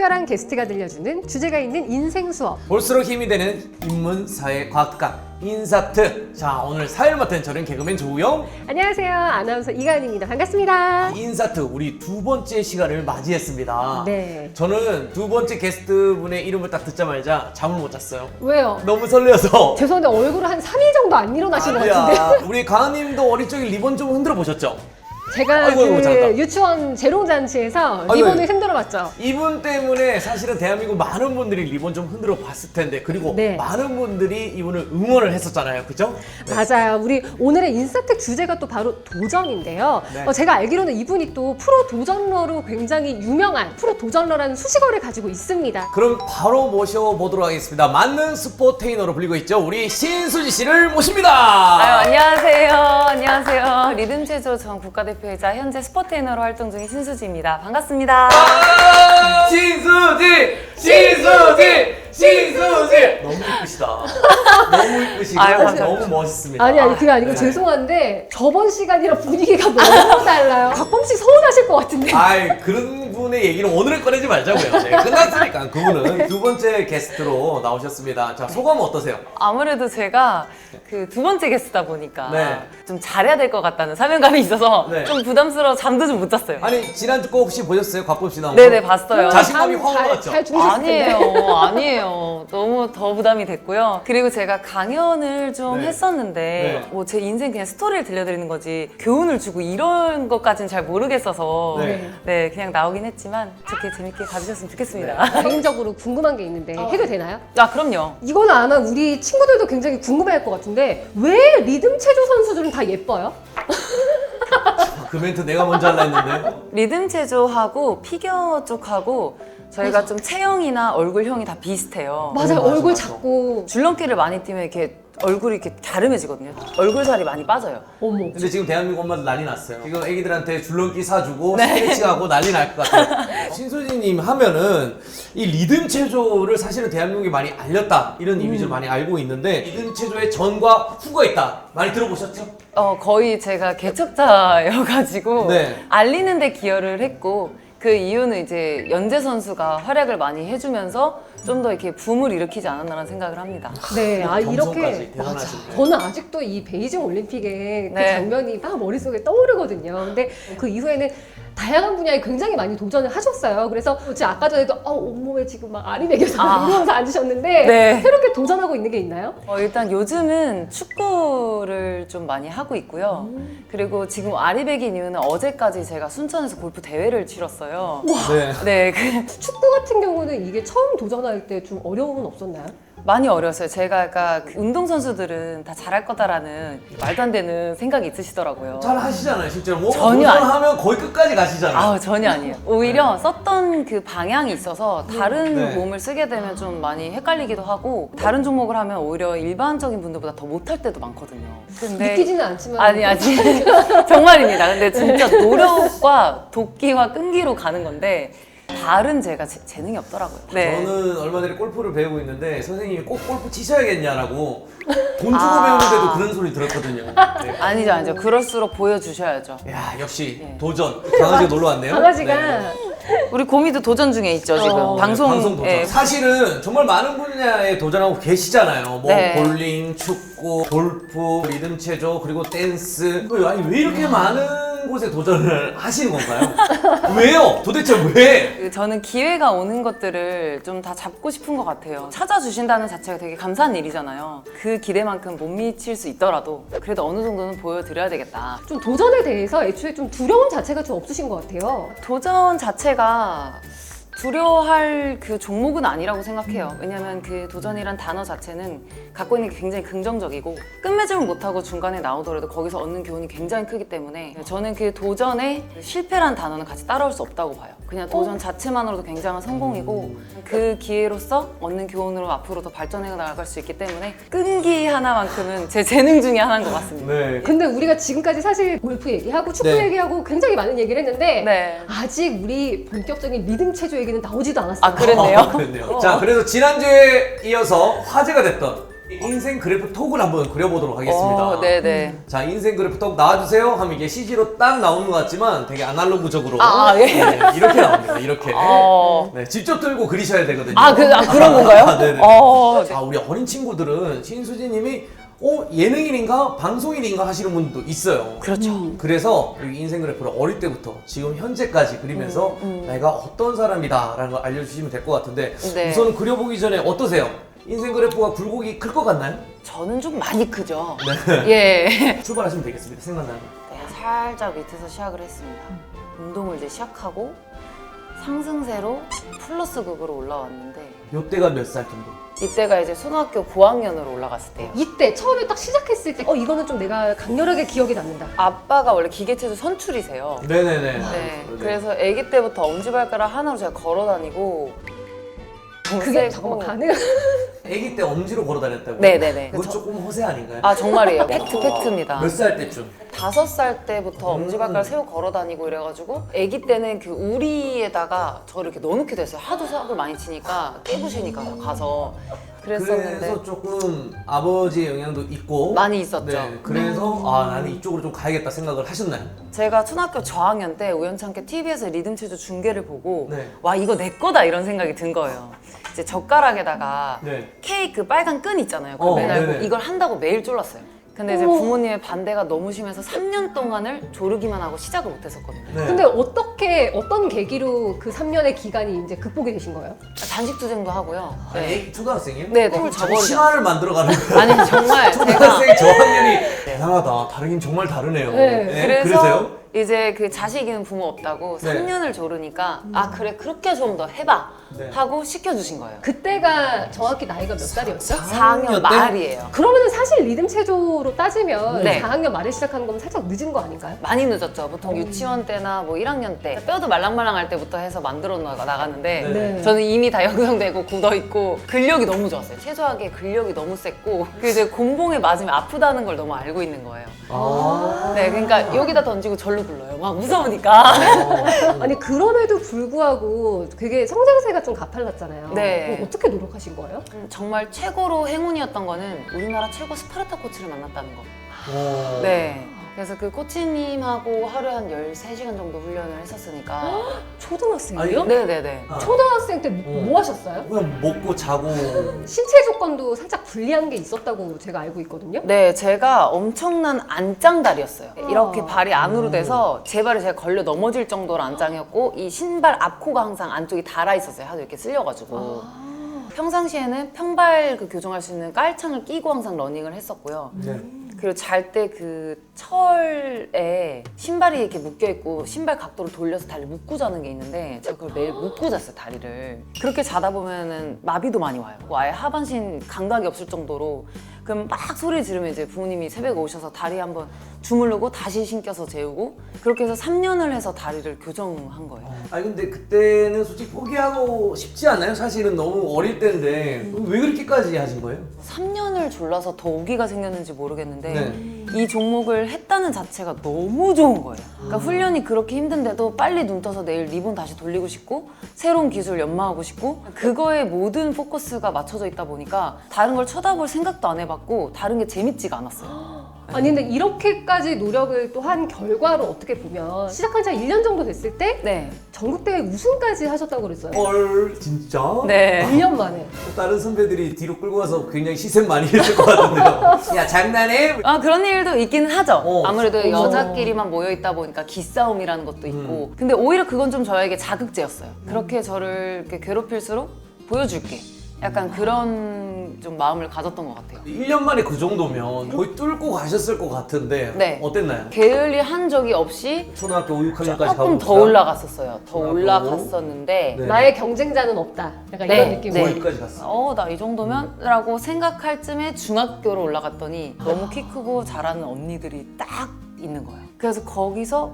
특별한 게스트가 들려주는 주제가 있는 인생 수업. 볼수록 힘이 되는 인문, 사회, 과학과 인사트. 자, 오늘 사회를 맡은 저는 개그맨 조우영. 안녕하세요. 아나운서 이가은입니다. 반갑습니다. 인사트 우리 두 번째 시간을 맞이했습니다. 네. 저는 두 번째 게스트분의 이름을 딱 듣자마자 잠을 못 잤어요. 왜요? 너무 설레어서. 죄송한데 얼굴을 한 3일 정도 안 일어나신 것 같은데. 아니야. 우리 가은님도 어릴 적에 리본 좀 흔들어 보셨죠? 제가 아이고, 잘한다. 유치원 재롱잔치에서 아이고, 리본을 흔들어봤죠. 이분 때문에 사실은 대한민국 많은 분들이 리본 좀 흔들어 봤을 텐데, 그리고 네. 많은 분들이 이분을 응원을 했었잖아요. 그죠? 맞아요. 우리 오늘의 인싸텍 주제가 또 바로 도전인데요. 네. 제가 알기로는 이분이 또 프로 도전러로 굉장히 유명한 프로 도전러라는 수식어를 가지고 있습니다. 그럼 바로 모셔보도록 하겠습니다. 만능 스포테이너로 불리고 있죠. 우리 신수지 씨를 모십니다. 안녕하세요. 안녕하세요. 리듬체조 전 국가대표이자 현재 스포테이너로 활동 중인 신수지입니다. 반갑습니다. 신수지! 신수지! 신수지! 너무 이쁘시다. 너무 이쁘시고 아유, 감사합니다. 너무 멋있습니다. 아니 그게 아니고 네. 죄송한데 저번 시간이랑 분위기가 너무 달라요. 가끔씩 서운하실 것 같은데. 아이, 그런 분의 얘기는 오늘은 꺼내지 말자고요. 네, 끝났으니까 그분은 두 번째 게스트로 나오셨습니다. 자, 소감은 어떠세요? 아무래도 제가 그 두 번째 게스트다 보니까 네. 좀 잘해야 될 것 같다는 사명감이 있어서 네. 좀 부담스러워 잠도 좀 못 잤어요. 아니, 지난주 거 혹시 보셨어요? 곽범 씨 나온 거? 네네, 봤어요. 자신감이 잘- 확 올라갔죠? 잘 주무셨을 텐데. 아니에요. 너무 더 부담이 됐고요. 그리고 제가 강연을 좀 네. 했었는데 네. 뭐 제 인생 그냥 스토리를 들려드리는 거지 교훈을 주고 이런 것까지는 잘 모르겠어서 네. 네, 그냥 나오긴 했지만 좋게 재밌게 가주셨으면 좋겠습니다. 개인적으로 궁금한 게 있는데 해도 되나요? 아, 그럼요. 이거는 아마 우리 친구들도 굉장히 궁금해할 것 같은데 왜 리듬 체조 선수들은 다 예뻐요? 그 멘트 내가 먼저 하려 했는데. 리듬 체조하고 피겨 쪽하고 저희가 좀 체형이나 얼굴형이 다 비슷해요. 맞아요. 맞아, 얼굴 맞아. 작고. 줄넘기를 많이 뛰면 이렇게 얼굴이 이렇게 갸름해지거든요. 얼굴 살이 많이 빠져요. 어머. 근데 지금 대한민국 엄마들 난리 났어요. 지금 애기들한테 줄넘기 사주고 스트레칭하고 난리 날 것 같아요. 신소진님 하면은 이 리듬 체조를 사실은 대한민국에 많이 알렸다 이런 이미지를 많이 알고 있는데 리듬 체조의 전과 후가 있다. 많이 들어보셨죠? 거의 제가 개척자여가지고 네. 알리는 데 기여를 했고 그 이유는 이제 연재 선수가 활약을 많이 해주면서 좀 더 이렇게 붐을 일으키지 않았나라는 생각을 합니다. 네, 겸손까지 이렇게 대단하시네. 저는 아직도 이 베이징 올림픽의 그 네. 장면이 막 머릿속에 떠오르거든요. 근데 그 이후에는 다양한 분야에 굉장히 많이 도전을 하셨어요. 그래서 지금 아까 전에도 온몸에 지금 막 알이 매겨서 이러면서 앉으셨는데 네. 새롭게 도전하고 있는 게 있나요? 일단 요즘은 축구를 좀 많이 하고 있고요. 그리고 지금 아리백인 이유는 어제까지 제가 순천에서 골프 대회를 치렀어요. 네. 네, 그 축구 같은 경우는 이게 처음 도전할 때 좀 어려움은 없었나요? 많이 어려웠어요. 제가 아까 그 운동선수들은 다 잘할 거다라는 말도 안 되는 생각이 있으시더라고요. 잘 하시잖아요, 실제로. 뭐 전혀 아니- 도전하면 거의 끝까지 가시잖아요. 전혀 아니에요. 오히려 썼던 그 방향이 있어서 다른 네. 몸을 쓰게 되면 좀 많이 헷갈리기도 하고 다른 종목을 하면 오히려 일반적인 분들보다 더 못할 때도 많거든요. 근데 느끼지는 않지만 아니 정말입니다. 근데 진짜 노력과 도끼와 끈기로 가는 건데 다른 제가 재능이 없더라고요. 네. 저는 얼마 전에 골프를 배우고 있는데 선생님이 꼭 골프 치셔야겠냐라고 돈 주고 배우는데도 그런 소리 들었거든요. 네. 아니죠. 그럴수록 보여주셔야죠. 야, 역시 네. 도전. 강아지가 놀러 왔네요. 강아지가 네. 우리 고미도 도전 중에 있죠 지금. 방송 도전. 예. 사실은 정말 많은 분야에 도전하고 계시잖아요. 뭐 네. 볼링, 축구, 골프, 리듬 체조, 그리고 댄스. 아니 왜 이렇게 많은 곳에 도전을 하시는 건가요? 왜요? 도대체 왜? 저는 기회가 오는 것들을 좀 다 잡고 싶은 것 같아요. 찾아주신다는 자체가 되게 감사한 일이잖아요. 그 기대만큼 못 미칠 수 있더라도 그래도 어느 정도는 보여드려야 되겠다. 좀 도전에 대해서 애초에 좀 두려움 자체가 좀 없으신 것 같아요. 도전 자체가 두려워할 그 종목은 아니라고 생각해요. 왜냐면 그 도전이란 단어 자체는 갖고 있는 게 굉장히 긍정적이고 끝맺음을 못하고 중간에 나오더라도 거기서 얻는 교훈이 굉장히 크기 때문에 저는 그 도전에 실패란 단어는 같이 따라올 수 없다고 봐요. 그냥 도전 자체만으로도 굉장한 성공이고 그 기회로서 얻는 교훈으로 앞으로 더 발전해 나갈 수 있기 때문에 끈기 하나만큼은 제 재능 중에 하나인 것 같습니다. 네. 근데 우리가 지금까지 사실 골프 얘기하고 축구 네. 얘기하고 굉장히 많은 얘기를 했는데 네. 아직 우리 본격적인 리듬 체조 얘기는 나오지도 않았어요. 아, 그랬네요. 그랬네요. 자, 그래서 지난주에 이어서 화제가 됐던 인생 그래프 톡을 한번 그려보도록 하겠습니다. 네네. 자, 인생 그래프 톡 나와주세요 하면 이게 CG로 딱 나오는 것 같지만 되게 아날로그적으로 예. 네, 이렇게 나옵니다. 이렇게. 어. 네, 직접 들고 그리셔야 되거든요. 그런 건가요? 네네. 어. 자, 우리 어린 친구들은 신수진님이 예능인인가 방송인인가 하시는 분도 있어요. 그렇죠. 그래서 여기 인생 그래프를 어릴 때부터 지금 현재까지 그리면서 내가 어떤 사람이다라는 걸 알려주시면 될 것 같은데 네. 우선 그려보기 전에 어떠세요? 인생 그래프가 굴곡이 클 것 같나요? 저는 좀 많이 크죠. 네. 예. 출발하시면 되겠습니다. 생각나는. 네, 살짝 밑에서 시작을 했습니다. 운동을 이제 시작하고 상승세로 플러스 극으로 올라왔는데 요때가 몇 살 정도? 이때가 이제 초등학교 고학년으로 올라갔을 때예요. 이때 처음에 딱 시작했을 때 이거는 좀 내가 강렬하게 기억이 남는다. 아빠가 원래 기계체조 선출이세요. 네네네. 네, 그래서 아기 때부터 엄지발가락 하나로 제가 걸어 다니고 그게 잠깐만 가능한? 아기 때 엄지로 걸어 다녔다고요? 네네네. 그건 조금 허세 아닌가요? 아 정말이에요. 팩트입니다. 몇 살 때쯤? 5살 때부터 엄지발가락 세워 걸어 다니고 이래가지고 아기 때는 그 우리에다가 저를 이렇게 넣어놓게 됐어요. 하도 수학을 많이 치니까 깨부시니까 가서 그랬었는데 그래서 조금 아버지의 영향도 있고 많이 있었죠. 네, 그래서 나는 이쪽으로 좀 가야겠다 생각을 하셨나요? 제가 초등학교 저학년 때 우연찮게 TV에서 리듬체조 중계를 보고 네. 와 이거 내 거다 이런 생각이 든 거예요. 이제 젓가락에다가 네. 케이크 빨간 끈 있잖아요. 그거 매달고 네네. 이걸 한다고 매일 졸랐어요. 근데 이제 부모님의 반대가 너무 심해서 3년 동안을 조르기만 하고 시작을 못 했었거든요. 네. 근데 어떤 계기로 그 3년의 기간이 이제 극복이 되신 거예요? 단식 투쟁도 하고요. 네. 초등학생이요? 네, 그럼 저버리죠. 신화를 만들어가는 거예요. 아니 정말 제가 초등학생 저학년이 대단하다. 다르긴 정말 다르네요. 네. 그래서요? 이제 그 자식 이기는 부모 없다고 네. 3년을 조르니까 아 그래 그렇게 좀 더 해봐 네. 하고 시켜주신 거예요. 그때가 정확히 나이가 몇 살이었죠? 4학년 때? 말이에요. 그러면은 사실 리듬 체조로 따지면 네. 4학년 말에 시작하는 건 살짝 늦은 거 아닌가요? 많이 늦었죠. 보통 유치원 때나 뭐 1학년 때 뼈도 말랑말랑할 때부터 해서 만들어 나갔는데 네. 저는 이미 다 형성되고 굳어있고 근력이 너무 좋았어요. 체조하기에 근력이 너무 셌고 그 이제 곤봉에 맞으면 아프다는 걸 너무 알고 있는 거예요. 네, 그러니까 여기다 던지고 절로 굴러요. 막 무서우니까. 아니 그럼에도 불구하고 되게 성장세가 좀 가팔랐잖아요. 네. 어떻게 노력하신 거예요? 정말 최고로 행운이었던 거는 우리나라 최고 스파르타 코치를 만났다는 거. 오. 네. 그래서 그 코치님하고 하루에 한 13시간 정도 훈련을 했었으니까. 초등학생이요? 네네네. 초등학생 때 뭐 하셨어요? 그냥 먹고 자고. 신체 조건도 살짝 불리한 게 있었다고 제가 알고 있거든요. 네, 제가 엄청난 안짱다리였어요. 이렇게 발이 안으로 돼서 제 발에 제가 걸려 넘어질 정도로 안짱이었고 이 신발 앞코가 항상 안쪽이 달아 있었어요. 하도 이렇게 쓸려가지고. 평상시에는 평발 그 교정할 수 있는 깔창을 끼고 항상 러닝을 했었고요. 네. 그리고 잘 때 그 철에 신발이 이렇게 묶여 있고 신발 각도를 돌려서 다리를 묶고 자는 게 있는데 제가 그걸 매일 묶고 잤어요, 다리를. 그렇게 자다 보면은 마비도 많이 와요. 뭐 아예 하반신 감각이 없을 정도로. 그럼 막 소리 지르면 이제 부모님이 새벽에 오셔서 다리 한번 주무르고 다시 신겨서 재우고 그렇게 해서 3년을 해서 다리를 교정한 거예요. 아니 근데 그때는 솔직히 포기하고 싶지 않아요? 사실은 너무 어릴 때인데 왜 그렇게까지 하신 거예요? 3년을 졸라서 더 오기가 생겼는지 모르겠는데 네. 이 종목을 했다는 자체가 너무 좋은 거예요. 그러니까 훈련이 그렇게 힘든데도 빨리 눈 떠서 내일 리본 다시 돌리고 싶고 새로운 기술 연마하고 싶고 그거에 모든 포커스가 맞춰져 있다 보니까 다른 걸 쳐다볼 생각도 안 해봤고 다른 게 재밌지가 않았어요. 아니 근데 이렇게까지 노력을 또 한 결과로 어떻게 보면 시작한 지 한 1년 정도 됐을 때 네. 전국대회 우승까지 하셨다고 그랬어요. 헐 진짜? 네. 1년 만에. 다른 선배들이 뒤로 끌고 가서 굉장히 희생 많이 했을 것 같은데요. 야 장난해? 아 그런 일도 있기는 하죠. 아무래도 어. 여자끼리만 모여 있다 보니까 기싸움이라는 것도 있고. 근데 오히려 그건 좀 저에게 자극제였어요. 그렇게 저를 이렇게 괴롭힐수록 보여줄게. 약간 그런 좀 마음을 가졌던 것 같아요. 1년 만에 그 정도면 거의 뚫고 가셨을 것 같은데 네. 어땠나요? 게을리한 적이 없이 초등학교 5, 6학년까지 가고 조금 더 올라갔었어요. 더 초등학교? 올라갔었는데 네. 나의 경쟁자는 없다. 약간 네, 이런 느낌으로. 네. 거기까지 갔어. 나 이 정도면? 라고 생각할 쯤에 중학교로 올라갔더니 너무 키 크고 잘하는 언니들이 딱 있는 거예요. 그래서 거기서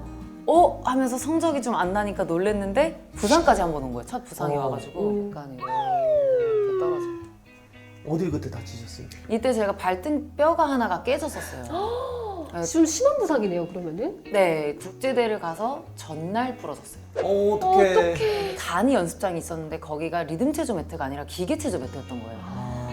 하면서 성적이 좀 안 나니까 놀랬는데 부상까지 한 번 온 거예요. 첫 부상이 와가지고 약간 이렇게 떨어져. 어딜 그때 다치셨어요? 이때 제가 발등 뼈가 하나가 깨졌었어요. 좀 심한 부상이네요 그러면은. 네, 국제대회를 가서 전날 부러졌어요. 어떡해. 간이 연습장이 있었는데 거기가 리듬체조 매트가 아니라 기계체조 매트였던 거예요.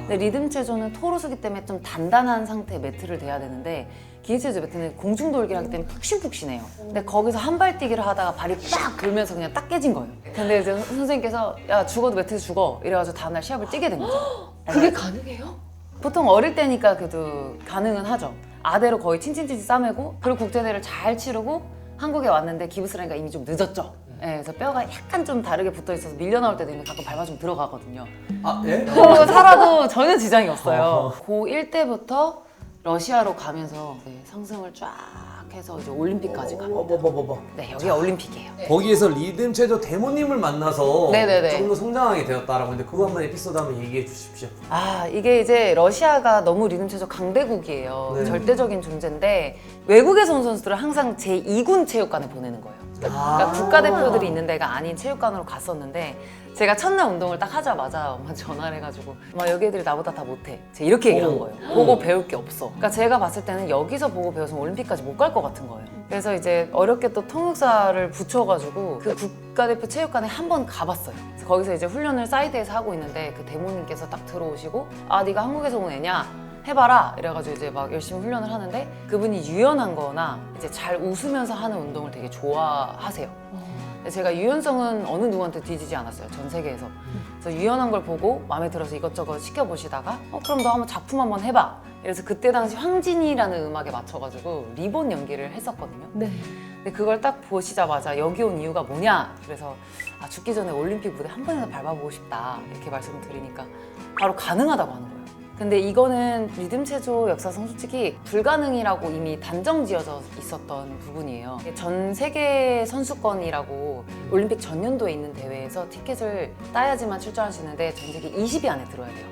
근데 리듬 체조는 토로수기 때문에 좀 단단한 상태의 매트를 대야 되는데 기계체조 매트는 공중돌기를 하기 때문에 푹신푹신해요. 근데 거기서 한발뛰기를 하다가 발이 딱 돌면서 그냥 딱 깨진 거예요. 근데 이제 선생님께서 야 죽어도 매트에서 죽어 이래가지고 다음날 시합을 뛰게 된 거죠. 그게 가능해요? 보통 어릴 때니까 그래도 가능은 하죠. 아대로 거의 친친친치 싸매고 그리고 국제대회를 잘 치르고 한국에 왔는데 기부스라니까 이미 좀 늦었죠. 네, 그래서 뼈가 약간 좀 다르게 붙어 있어서 밀려 나올 때도 있는데 가끔 밟아주면 들어가거든요. 아 예? 그러고 살아도 전혀 지장이 없어요. 고1 때부터 러시아로 가면서 상승을 쫙 해서 이제 올림픽까지 갑니다. 네, 여기가 올림픽이에요. 거기에서 리듬 체조 대모님을 만나서 네네네. 조금 더 성장하게 되었다라고 했는데 그거 한번 에피소드 한번 얘기해 주십시오. 아, 이게 이제 러시아가 너무 리듬 체조 강대국이에요. 네. 절대적인 존재인데 외국에서 온 선수들을 항상 제2군 체육관에 보내는 거예요. 그러니까 국가대표들이 있는 데가 아닌 체육관으로 갔었는데 제가 첫날 운동을 딱 하자마자 엄마한테 전화를 해가지고 엄마 여기 애들이 나보다 다 못해. 제가 이렇게 얘기를 한 거예요. 보고 배울 게 없어. 그러니까 제가 봤을 때는 여기서 보고 배웠으면 올림픽까지 못 갈 것 같은 거예요. 그래서 이제 어렵게 또 통역사를 붙여가지고 그 국가대표 체육관에 한 번 가봤어요. 그래서 거기서 이제 훈련을 사이드에서 하고 있는데 그 대모님께서 딱 들어오시고 아 네가 한국에서 온 애냐? 해봐라 이래가지고 이제 막 열심히 훈련을 하는데 그분이 유연한 거나 이제 잘 웃으면서 하는 운동을 되게 좋아하세요. 근데 제가 유연성은 어느 누구한테 뒤지지 않았어요. 전 세계에서. 그래서 유연한 걸 보고 마음에 들어서 이것저것 시켜보시다가 그럼 너 한번 작품 한번 해봐. 그래서 그때 당시 황진이라는 음악에 맞춰가지고 리본 연기를 했었거든요. 네. 근데 그걸 딱 보시자마자 여기 온 이유가 뭐냐? 그래서 아 죽기 전에 올림픽 무대 한 번이라도 밟아보고 싶다 이렇게 말씀을 드리니까 바로 가능하다고 하는 거예요. 근데 이거는 리듬 체조 역사상 솔직히 불가능이라고 이미 단정 지어져 있었던 부분이에요. 전 세계 선수권이라고 올림픽 전년도에 있는 대회에서 티켓을 따야지만 출전할 수 있는데 전 세계 20위 안에 들어야 돼요.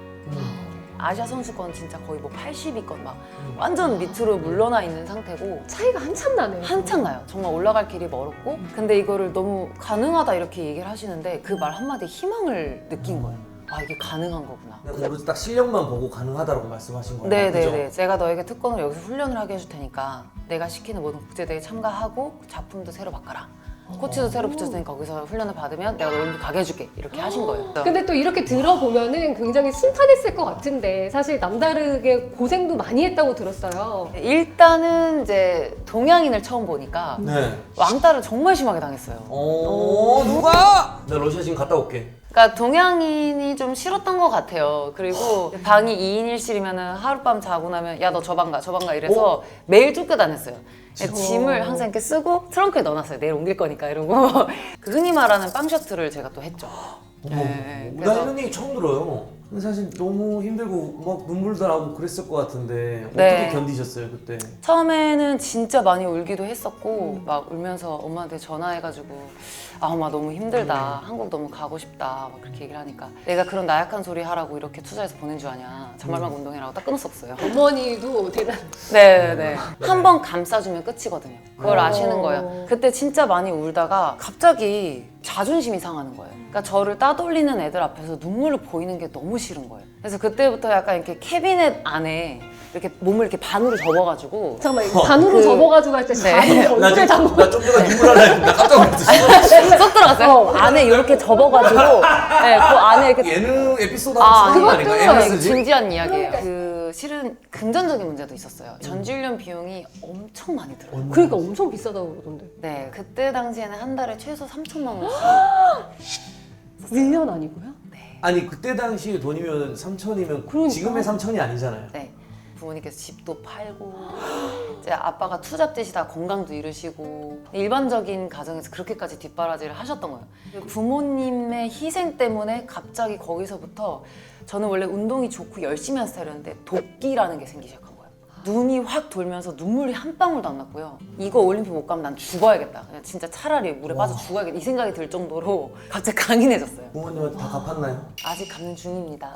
아시아 선수권 진짜 거의 뭐 80위권 막 완전 밑으로 물러나 있는 상태고 차이가 한참 나네요. 한참 나요. 정말 올라갈 길이 멀었고 근데 이거를 너무 가능하다 이렇게 얘기를 하시는데 그 말 한마디에 희망을 느낀 거예요. 아 이게 가능한 거구나. 오로지 딱 실력만 보고 가능하다라고 말씀하신 거예요. 네네네. 내가 너에게 특권을 여기서 훈련을 하게 해줄 테니까 내가 시키는 모든 국제대회에 참가하고 작품도 새로 바꿔라. 코치도 새로 붙였으니까 거기서 훈련을 받으면 내가 너 올림픽 가게 해줄게. 이렇게 하신 거예요. 근데 또 이렇게 들어보면은 굉장히 순탄했을 것 같은데 사실 남다르게 고생도 많이 했다고 들었어요. 일단은 이제 동양인을 처음 보니까 네. 왕따를 정말 심하게 당했어요. 누가? 나 러시아 지금 갔다 올게. 그러니까 동양인이 좀 싫었던 것 같아요. 그리고 방이 2인 1실이면 하룻밤 자고 나면 야 너 저 방 가 이래서 매일 쫓겨다녔어요. 짐을 항상 이렇게 쓰고 트렁크에 넣어놨어요. 내일 옮길 거니까 이러고 그 흔히 말하는 빵 셔틀을 제가 또 했죠. 네, 나 이런 얘기 처음 들어요. 근데 사실 너무 힘들고 막 눈물도 나고 그랬을 것 같은데 어떻게 네. 견디셨어요 그때? 처음에는 진짜 많이 울기도 했었고 막 울면서 엄마한테 전화해가지고 아 엄마 너무 힘들다 한국 너무 가고 싶다 막 그렇게 얘기를 하니까 내가 그런 나약한 소리 하라고 이렇게 투자해서 보낸 줄 아냐 잔말 말고 운동해라고 딱 끊었었어요. 어머니도 대단. 네네. 한 번 감싸주면 끝이거든요. 그걸 아시는 거예요. 그때 진짜 많이 울다가 갑자기 자존심이 상하는 거예요. 그러니까 저를 따돌리는 애들 앞에서 눈물을 보이는 게 너무 싫은 거예요. 그래서 그때부터 약간 이렇게 캐비넷 안에 이렇게 몸을 이렇게 반으로 접어가지고 잠깐만 반으로 그- 접어가지고 할 때 네. 다리 얼굴에 담고 나좀 전에 눈물 하려 했는데 깜짝 놀랐어. 쏙 들어갔어요. 안에 이렇게 접어가지고 네, 그 안에 이렇게 예능 에피소드 아, 하는 거 그것도 아닌가? 네, MSG? 진지한 이야기예요. 그 실은 금전적인 문제도 있었어요. 전지훈련 비용이 엄청 많이 들어요. 그러니까 엄청 비싸다고 그러던데. 네, 그때 당시에는 한 달에 최소 3천만 원씩. 1년 아니고요? 네. 아니 그때 당시 돈이면 3천이면 그러니까. 지금의 3천이 아니잖아요. 네. 부모님께서 집도 팔고 이제 아빠가 투잡되시다 건강도 잃으시고 일반적인 가정에서 그렇게까지 뒷바라지를 하셨던 거예요. 부모님의 희생 때문에 갑자기 거기서부터 저는 원래 운동이 좋고 열심히 한 스타일이었는데 도끼라는 게 생기기 시작한 거예요. 눈이 확 돌면서 눈물이 한 방울도 안 났고요. 이거 올림픽 못 가면 난 죽어야겠다. 그냥 진짜 차라리 물에 빠져 죽어야겠다. 이 생각이 들 정도로 갑자기 강인해졌어요. 부모님한테 다 갚았나요? 아직 갚는 중입니다.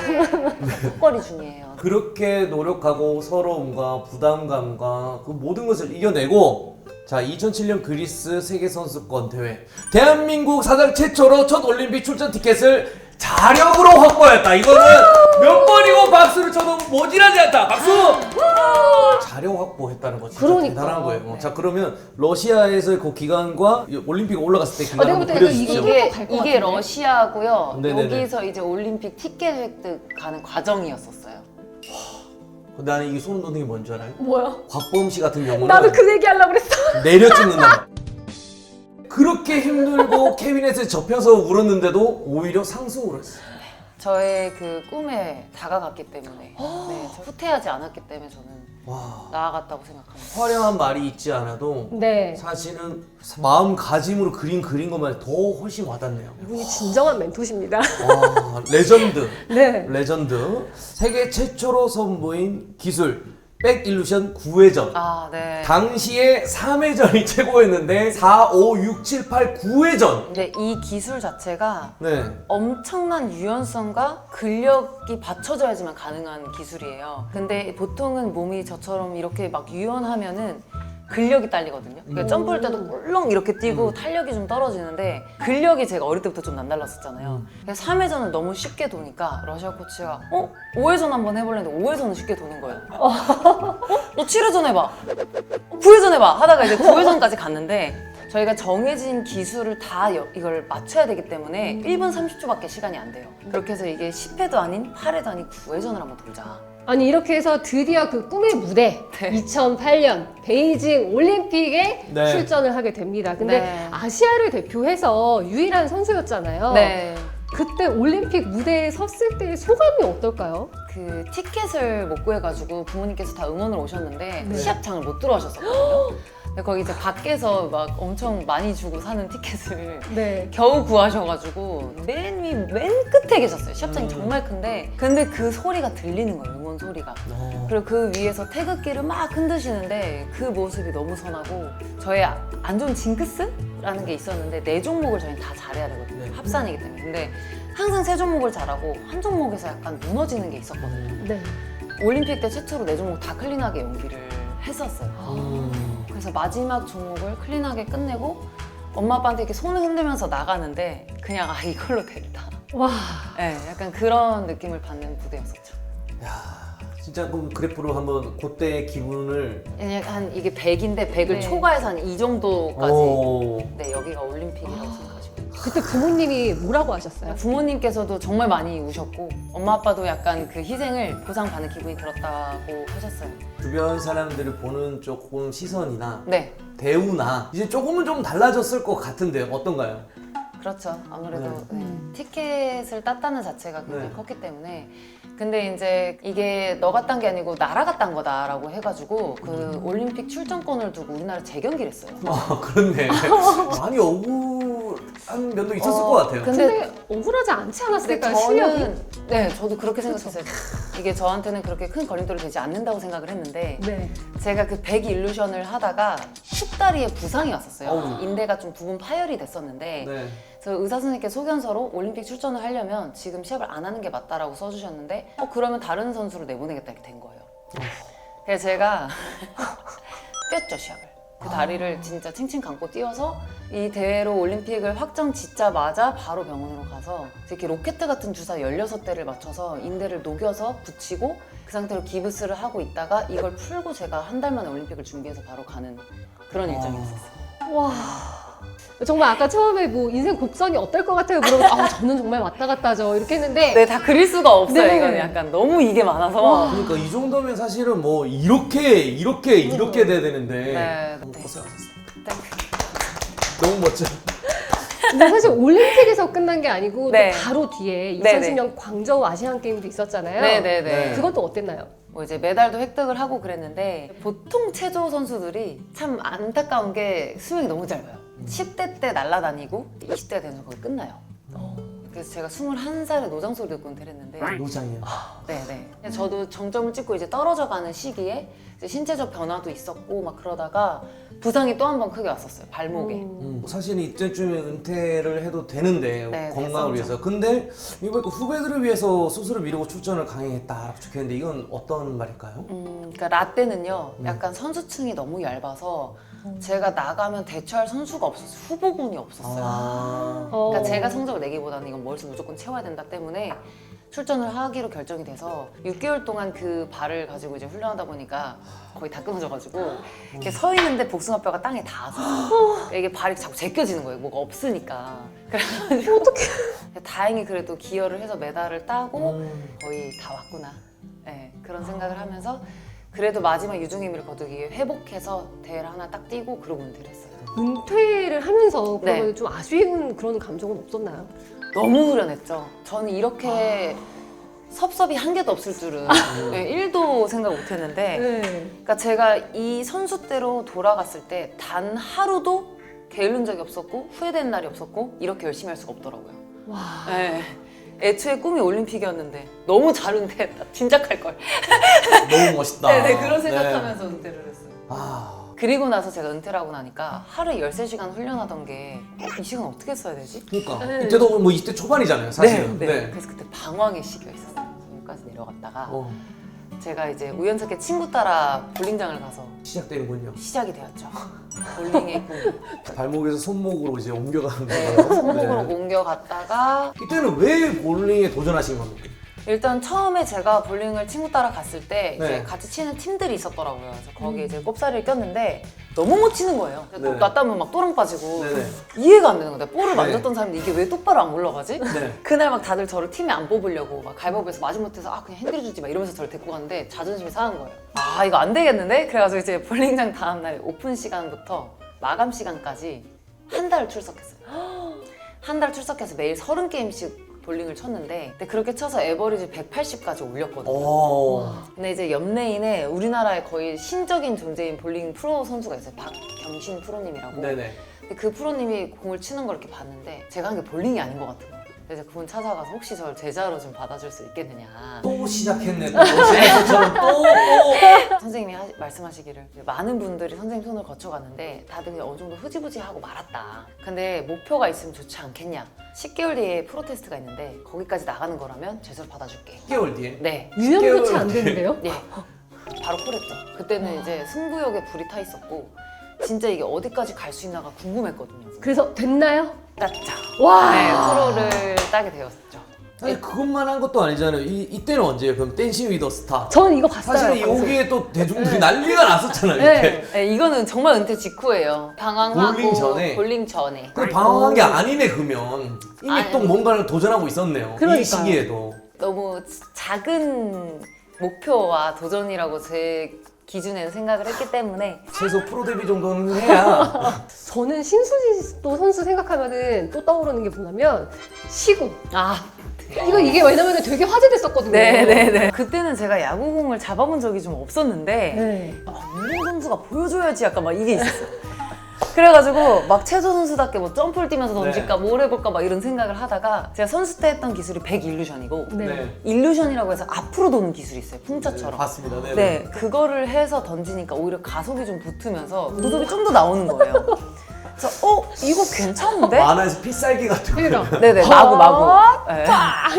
예. 턱걸이 중이에요. 그렇게 노력하고 서러움과 부담감과 그 모든 것을 이겨내고 자 2007년 그리스 세계선수권 대회 대한민국 사상 최초로 첫 올림픽 출전 티켓을 자력으로 확보했다. 이거는 몇 번이고 박수를 쳐도 모질하지 않다. 박수! 자력 확보했다는 거 진짜 그러니까. 대단한 거예요. 네. 자, 그러면 러시아에서의 그 기간과 올림픽 올라갔을 때 기간 내가 한번 볼 때는 그려주시죠. 이게 갈것 이게 같은데? 러시아고요. 네네네. 여기서 이제 올림픽 티켓 획득 가는 과정이었었어요. 근데 나는 이게 소름 돋는 게 뭔지 알아요? 뭐야? 곽범 씨 같은 경우는 나도 그 얘기 하려고 그랬어. 내려 찍는다. 그렇게 힘들고 캐비넷에 접혀서 울었는데도 오히려 상승을 했어. 저의 그 꿈에 다가갔기 때문에 네, 저 후퇴하지 않았기 때문에 저는 와, 나아갔다고 생각합니다. 화려한 말이 있지 않아도 네. 사실은 마음가짐으로 그린 것만 더 훨씬 와닿네요. 이분이 진정한 멘토십니다. 와, 레전드. 네. 레전드. 세계 최초로 선보인 기술 백 일루션 9회전. 아, 네. 당시에 3회전이 최고였는데 4, 5, 6, 7, 8, 9회전. 근데 이 기술 자체가 네. 엄청난 유연성과 근력이 받쳐져야지만 가능한 기술이에요. 근데 보통은 몸이 저처럼 이렇게 막 유연하면은 근력이 딸리거든요. 그러니까 점프할 때도 꿀렁 이렇게 뛰고 탄력이 좀 떨어지는데 근력이 제가 어릴 때부터 좀 남달랐었잖아요. 그래서 3회전은 너무 쉽게 도니까 러시아 코치가 5회전 한번 해볼랬는데 5회전은 쉽게 도는 거예요. 너 7회전 해봐. 9회전 해봐. 하다가 이제 9회전까지 갔는데 저희가 정해진 기술을 다 이걸 맞춰야 되기 때문에 1분 30초밖에 시간이 안 돼요. 그렇게 해서 이게 10회도 아닌 8회도 아닌 9회전을 한번 돌자. 아니 이렇게 해서 드디어 그 꿈의 무대 네. 2008년 베이징 올림픽에 네. 출전을 하게 됩니다. 근데 네. 아시아를 대표해서 유일한 선수였잖아요. 네. 그때 올림픽 무대에 섰을 때의 소감이 어떨까요? 그 티켓을 못 구해가지고 부모님께서 다 응원을 오셨는데 네. 시합장을 못 들어가셨었거든요. 근데 거기 이제 밖에서 막 엄청 많이 주고 사는 티켓을 네. 겨우 구하셔가지고 맨 끝에 계셨어요. 시합장이 정말 큰데 근데 그 소리가 들리는 거예요. 응원 소리가. 그리고 그 위에서 태극기를 막 흔드시는데 그 모습이 너무 선하고 저의 안 좋은 징크스라는 게 있었는데 4종목을 저희는 다 잘해야 되거든요. 네. 합산이기 때문에. 근데 항상 3종목을 잘하고 한 종목에서 약간 무너지는 게 있었거든요. 네. 올림픽 때 최초로 4종목 다 클린하게 연기를 했었어요. 그래서 마지막 종목을 클린하게 끝내고 엄마 아빠한테 이렇게 손을 흔들면서 나가는데 그냥 이걸로 됐다. 와. 네, 약간 그런 느낌을 받는 무대였었죠. 야, 진짜 그럼 그래프로 한번 그때의 기분을. 한 이게 100인데 100을 네. 초과해서 한 이 정도까지. 오. 네, 여기가 올림픽이라고 생각하시면 돼요. 그때 부모님이 뭐라고 하셨어요? 부모님께서도 정말 많이 우셨고 엄마 아빠도 약간 그 희생을 보상받는 기분이 들었다고 하셨어요. 주변 사람들을 보는 조금 시선이나 네, 대우나 이제 조금은 좀 달라졌을 것 같은데요. 어떤가요? 그렇죠. 아무래도 네. 네. 티켓을 땄다는 자체가 굉장히 네. 컸기 때문에 근데 이제 이게 너가 딴 게 아니고 나라가 딴 거다라고 해가지고 그 올림픽 출전권을 두고 우리나라 재경기를 했어요. 아, 그렇네. 많이 억울한 면도 있었을 것 같아요. 근데 억울하지 않지 않았을까요? 실력이? 네, 저도 그렇게 생각했어요. 이게 저한테는 그렇게 큰 걸림돌이 되지 않는다고 생각을 했는데 네. 제가 그 100 일루션을 하다가 축다리에 부상이 왔었어요. 어우. 인대가 좀 부분 파열이 됐었는데 네. 그래서 의사 선생님께 소견서로 올림픽 출전을 하려면 지금 시합을 안 하는 게 맞다라고 써주셨는데 그러면 다른 선수를 내보내겠다 이렇게 된 거예요. 그래서 제가 뛰었죠 시합을. 그 다리를 진짜 칭칭 감고 뛰어서 이 대회로 올림픽을 확정 짓자마자 바로 병원으로 가서 이렇게 로켓 같은 주사 16대를 맞춰서 인대를 녹여서 붙이고 그 상태로 기부스를 하고 있다가 이걸 풀고 제가 한 달 만에 올림픽을 준비해서 바로 가는 그런 일정이었어요. 와. 정말 아까 처음에 뭐 인생 곡선이 어떨 것 같아요 물어보고 저는 정말 왔다 갔다 하죠 이렇게 했는데 네, 다 그릴 수가 없어요. 네. 이거는 약간 너무 이게 많아서. 그러니까 이 정도면 사실은 뭐 이렇게 돼야 되는데 네. 너무 고생하셨어요. 네. 너무 멋져. 근데 사실 올림픽에서 끝난 게 아니고 네. 또 바로 뒤에 네, 2010년 광저우 아시안 게임도 있었잖아요. 네네네. 네. 그것도 어땠나요? 뭐 이제 메달도 획득을 하고 그랬는데 보통 체조 선수들이 참 안타까운 게 수명이 너무 짧아요. 10대 때 날아다니고 20대가 되면 거기 끝나요. 그래서 제가 21살에 노장 소리 듣고 은퇴했는데 노장이요. 네네. 저도 정점을 찍고 이제 떨어져가는 시기에 이제 신체적 변화도 있었고 막 그러다가 부상이 또 한 번 크게 왔었어요. 발목에. 사실 이때쯤에 은퇴를 해도 되는데 네, 건강을 됐었죠. 위해서. 근데 이거 후배들을 위해서 스스로 미루고 출전을 강행했다라고 적혀있는데 이건 어떤 말일까요? 그러니까 라떼는요 약간 선수층이 너무 얇아서 제가 나가면 대처할 선수가 없었어요. 후보군이 없었어요. 그러니까 제가 성적을 내기보다는 이건 머릿속 무조건 채워야 된다 때문에 출전을 하기로 결정이 돼서 6개월 동안 그 발을 가지고 이제 훈련하다 보니까 거의 다 끊어져가지고 이렇게 서 있는데 복숭아뼈가 땅에 닿아서 이게 발이 자꾸 제껴지는 거예요. 뭐가 없으니까. 그래가지고 어떡해. 다행히 그래도 기여를 해서 메달을 따고 거의 다 왔구나. 네, 그런 생각을 하면서 그래도 마지막 유종의미를 거두기 위해 회복해서 대회를 하나 딱 뛰고 그러고 은퇴를 했어요. 은퇴를 하면서 네. 그러면 좀 아쉬운 그런 감정은 없었나요? 너무 후련했죠. 저는 이렇게 섭섭이 한 개도 없을 줄은 네, 1도 생각 못 했는데 네. 그러니까 제가 이 선수 때로 돌아갔을 때 단 하루도 게을른 적이 없었고 후회된 날이 없었고 이렇게 열심히 할 수가 없더라고요. 와. 네. 애초에 꿈이 올림픽이었는데 너무 잘 은퇴했다. 진작 할걸. 너무 멋있다. 네네 그런 생각하면서 은퇴를 했어요. 아. 그리고 나서 제가 은퇴를 하고 나니까 하루에 13시간 훈련하던 게 이 시간 어떻게 써야 되지? 그러니까 네. 이때도 뭐 20대 초반이잖아요, 사실은. 네. 그래서 그때 방황의 시기가 있었어요. 여기까지 내려갔다가 제가 이제 우연찮게 친구 따라 볼링장을 가서 시작되는군요. 시작이 되었죠. 볼링의 꿈. 발목에서 손목으로 이제 옮겨가는 네, 거예요. 손목으로 옮겨갔다가 이때는 왜 볼링에 도전하신 겁니까? 일단 처음에 제가 볼링을 친구 따라 갔을 때 이제 네. 같이 치는 팀들이 있었더라고요. 그래서 거기에 이제 꼽사리를 꼈는데 너무 못 치는 거예요. 네. 놨다면 막 또랑 빠지고 네네. 이해가 안 되는 거예요. 볼을 네. 만졌던 사람인데 이게 왜 똑바로 안 올라가지? 네. 그날 막 다들 저를 팀에 안 뽑으려고 막 가위바위보에서 마지못해서 아 그냥 핸들해 주지 막 이러면서 저를 데리고 갔는데 자존심이 상한 거예요. 아 이거 안 되겠는데? 그래가지고 이제 볼링장 다음날 오픈 시간부터 마감 시간까지 한 달 출석했어요. 한 달 출석해서 매일 30게임씩 볼링을 쳤는데 근데 그렇게 쳐서 에버리지 180까지 올렸거든요. 오. 근데 이제 옆레인에 우리나라의 거의 신적인 존재인 볼링 프로 선수가 있어요. 박경신 프로님이라고. 네네. 근데 그 프로님이 공을 치는 걸 이렇게 봤는데 제가 한 게 볼링이 아닌 것 같은 거예요. 그래서 그분 찾아가서 혹시 저를 제자로 좀 받아줄 수 있겠느냐. 또 시작했네. 시작처럼 또. 선생님이 말씀하시기를 많은 분들이 선생님 손을 거쳐갔는데 다들 그냥 어느 정도 흐지부지하고 말았다. 근데 목표가 있으면 좋지 않겠냐. 10개월 뒤에 프로 테스트가 있는데 거기까지 나가는 거라면 제자로 받아줄게. 10개월 뒤에. 네. 1년 교체 안 되는데요? 예. 바로 콜했죠. 그때는 이제 승부욕에 불이 타 있었고 진짜 이게 어디까지 갈 수 있나가 궁금했거든요. 그래서 됐나요? 땄죠. 와. 네, 프로를 따게 되었죠. 아니 그것만 한 것도 아니잖아요. 이때는 언제예요? 그럼 댄싱 위더 스타. 저는 이거 봤어요. 사실은 방송. 여기에 또 대중들이 난리가 났었잖아요. 네. 이때. 네, 이거는 정말 은퇴 직후예요. 방황하고 볼링 전에? 볼링 전에. 그 방황한 게 아니네 그러면. 이미 아니. 또 뭔가를 도전하고 있었네요. 이 그러니까요. 시기에도. 너무 작은 목표와 도전이라고 제 기준에는 생각을 했기 때문에 최소 프로 데뷔 정도는 해야. 저는 신수지 또 선수 생각하면은 또 떠오르는 게 뭐냐면 시구. 이게 왜냐면 되게 화제됐었거든요. 네네네. 그때는 제가 야구공을 잡아본 적이 좀 없었는데 네. 운동선수가 보여줘야지 약간 막 이게 있었어요. 그래가지고 막 체조 선수답게 뭐 점프를 뛰면서 던질까 뭘 해볼까 막 이런 생각을 하다가 제가 선수 때 했던 기술이 100일루션이고 네. 일루션이라고 해서 앞으로 도는 기술이 있어요. 풍차처럼. 봤습니다. 네네. 네, 그거를 해서 던지니까 오히려 가속이 좀 붙으면서 구속이 좀 더 나오는 거예요. 그래서 이거 괜찮은데? 만화에서 필살기 같은 거. 그러니까. 네네, 마구. 네.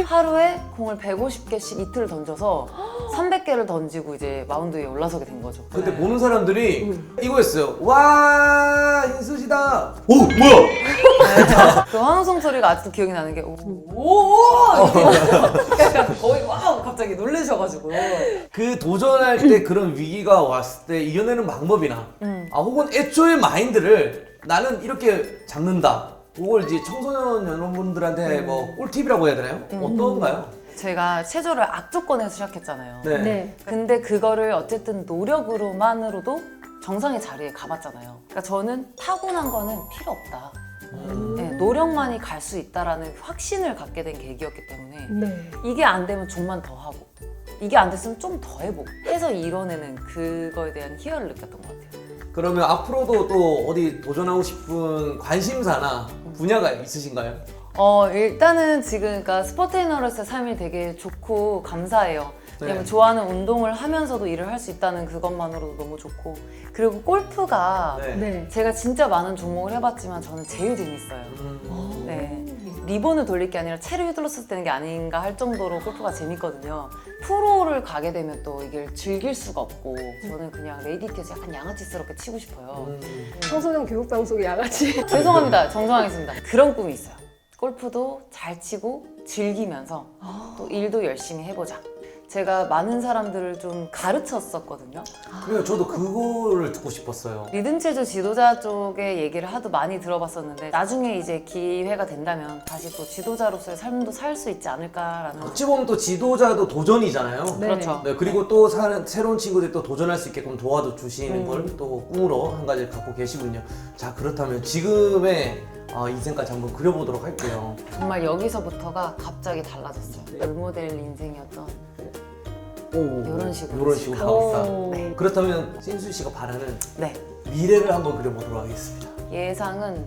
하루에 공을 150개씩 이틀을 던져서 300개를 던지고 이제 마운드 위에 올라서게 된 거죠. 그때 보는 사람들이 이거였어요. 와 인수지다. 오 뭐야? 그 환호성 소리가 아직도 기억이 나는 게 오오오 약간 거의 와우 갑자기 놀라셔가지고 그 도전할 때 그런 위기가 왔을 때 이겨내는 방법이나 혹은 애초에 마인드를 나는 이렇게 잡는다. 그걸 이제 청소년 여러분들한테 뭐 꿀팁이라고 해야 되나요? 어떤가요? 제가 체조를 악조건에서 시작했잖아요. 네. 네. 근데 그거를 어쨌든 노력으로만으로도 정상의 자리에 가봤잖아요. 그러니까 저는 타고난 거는 필요 없다. 네, 노력만이 갈 수 있다라는 확신을 갖게 된 계기였기 때문에 네. 이게 안 되면 좀만 더 하고 이게 안 됐으면 좀 더 해보고 해서 이뤄내는 그거에 대한 희열을 느꼈던 것 같아요. 그러면 앞으로도 또 어디 도전하고 싶은 관심사나 분야가 있으신가요? 일단은 지금 그러니까 스포츠트레이너로서의 삶이 되게 좋고 감사해요. 왜냐면 네. 좋아하는 운동을 하면서도 일을 할 수 있다는 그것만으로도 너무 좋고 그리고 골프가 네. 네. 제가 진짜 많은 종목을 해봤지만 저는 제일 재밌어요. 네. 리본을 돌릴 게 아니라 채를 휘둘렀을 때는 게 아닌가 할 정도로 골프가 재밌거든요. 프로를 가게 되면 또 이게 즐길 수가 없고 저는 그냥 레이디티에서 약간 양아치스럽게 치고 싶어요. 청소년 교육 방송의 양아치. 죄송합니다. 정정하겠습니다. 그런 꿈이 있어요. 골프도 잘 치고 즐기면서 또 일도 열심히 해보자. 제가 많은 사람들을 좀 가르쳤었거든요. 그래요. 저도 그거를 듣고 싶었어요. 리듬 체조 지도자 쪽의 얘기를 하도 많이 들어봤었는데 나중에 이제 기회가 된다면 다시 또 지도자로서의 삶도 살 수 있지 않을까라는. 어찌 보면 또 지도자도 도전이잖아요. 네. 그렇죠. 네, 그리고 또 새로운 친구들이 또 도전할 수 있게끔 도와도 주시는 걸 또 꿈으로 한 가지 갖고 계시군요. 자, 그렇다면 지금의 인생까지 한번 그려보도록 할게요. 정말 여기서부터가 갑자기 달라졌어요. 롤모델 인생이었던 이런 식으로. 이런 식으로 가겠다. 오. 네. 그렇다면 신수 씨가 바라는 네. 미래를 한번 그려보도록 하겠습니다. 예상은